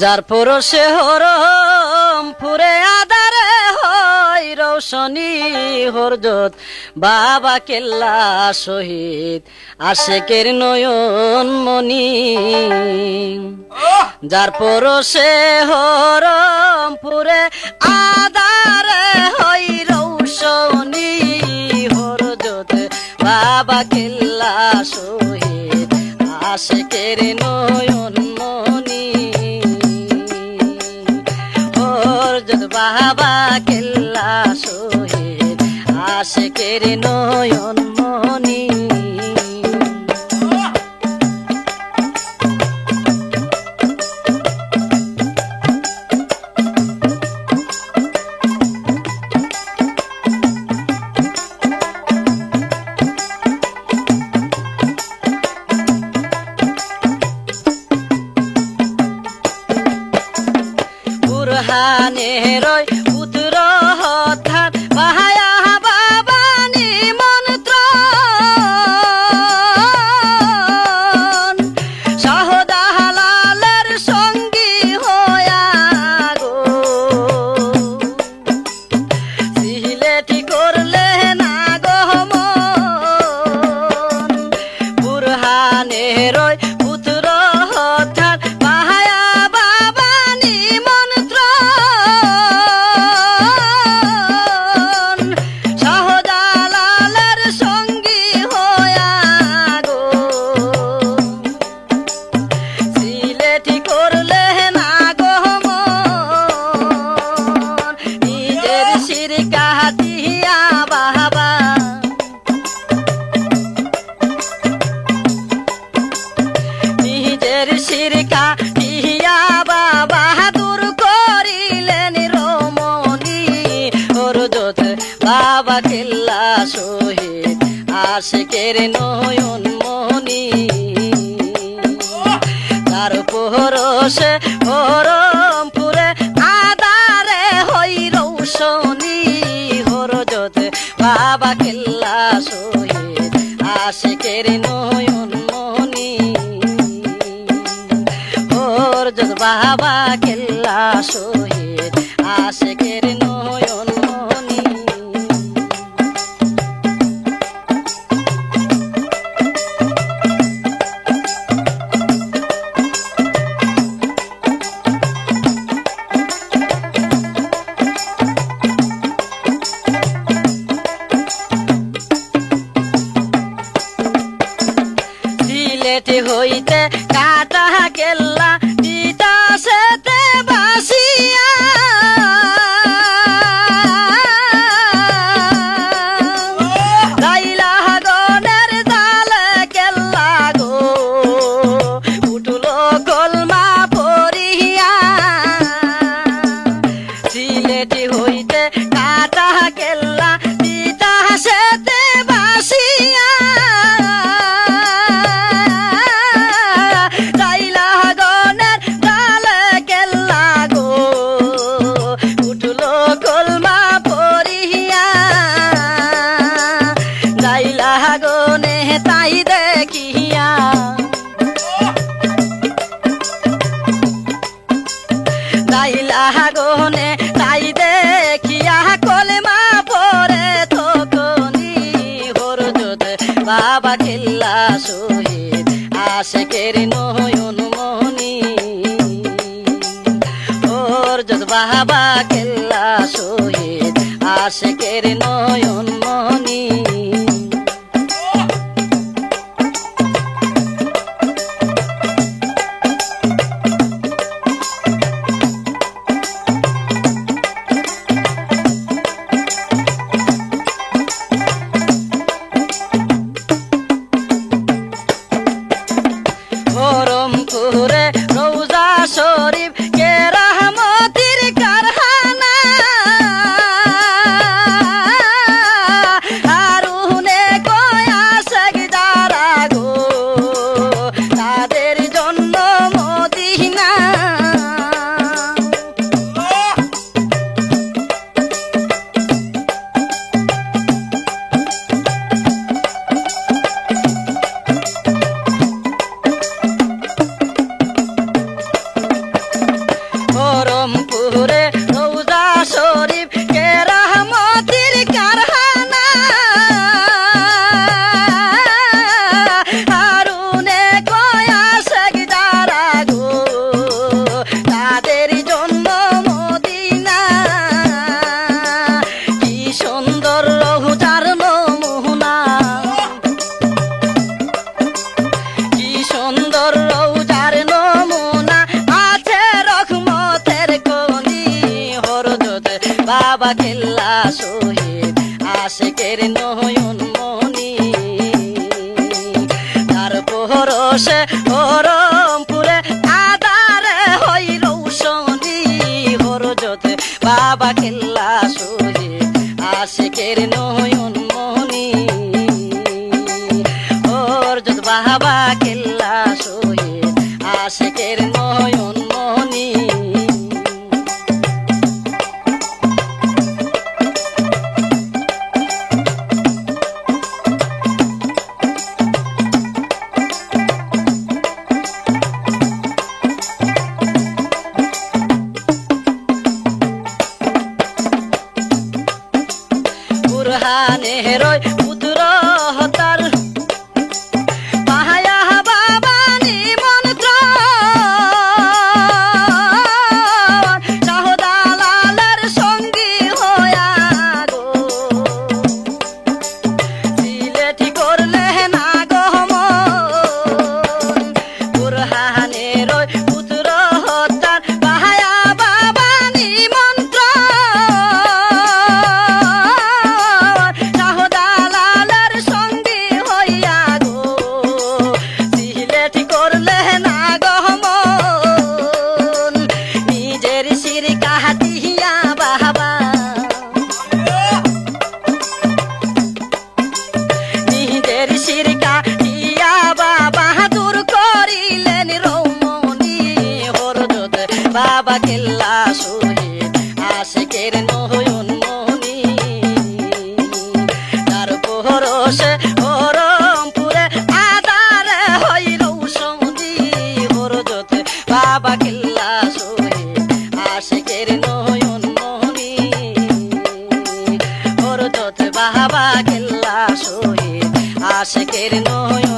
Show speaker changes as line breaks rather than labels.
যার পরশে হরম ফুরে আদারে হয় রৌশনী হরজত বাবা কেল্লা শহীদ আশেকের নয়ন মনি যার পরশে হরম ফুরে আদারে হয় রৌশনী হরজত বাবা কেল্লা শহীদ আশেকের নয়ন মনি হরজত বাবা কেল্লা শহীদ আশেকের নয়ন মনি বুরহানের পুত্র হঠাৎ বাহায়া বাবা নিমন্ত্রণ শাহদালালের সঙ্গী হইয়া গো সিলেটি করলে না গো মন বুরহানের পুত্র হঠাৎ বাহায়া বাবা নিমন্ত্রণ শাহজালালের সঙ্গী হইয়া গো সিলেটি করলে না গো মন নিজের শির কাটিয়া বাবা নিজের শির কাটিয়া বাবা দূর করিলেন রমণী হরজত বাবা কেল্লা শহীদ আশেকের নয়ন মনি তার পরশে হরমপুরে আদারে হই রৌশনী হরজত বাবা কেল্লা শহীদ আশেকের নয়ন মনি হরজত বাবা কেল্লা শহীদ আশেকের নয়ন মনি সিলেট হইতে কাটা কেল্লা দিতা সেতে বাসিয়া দাইলা গনের জালে কেল্লা গো উঠলো কলমা পড়িয়া সিলেট হইতে কাটা কেল্লা দিতা সেতে বাসিয়া দাইলা গনের জালে কেল্লা গো উঠলো কলমা পড়িয়া দাইলা গনে তাই দেখিয়া দাইলা গনে তাই দেখিয়া কলমা পড়ে তখনি হরজত বাবা কেল্লা শহীদ আশেকের নয়ন মনি হরজত বাবা কেল্লা শহীদ আশেকের নয়ন মনি হরমপুরে রৌজা শরীফ কে রহমতির কারখানা কেল্লা শহীদ আশেকের নয়ন মনি তার পরশে হরমপুরে আদারে হই রৌশনি হরজত বাবা কেল্লা শহীদ আশেকের নয়ন মনি হরজত বাবা কেল্লা শহীদ আশেকের নয়ন মনি বুরহানের পুত্র হতার পাহায়া বাবা নিমন্ত্র শাহদালালের সঙ্গী হইয়া গো সিলেটি করলে না গো মন বুরহানের পুত্র হতার পাহায়া বাবা নিমন্ত্র বাবা কেল্লা শহীদ আশেকের নয়ন মনি তার পরশে হরমপুরে আদারে হই রৌশনি হরজত বাবা কেল্লা শহীদ আশেকের নয়ন মনি হরজত বাবা কেল্লা শহীদ আশেকের নয়ন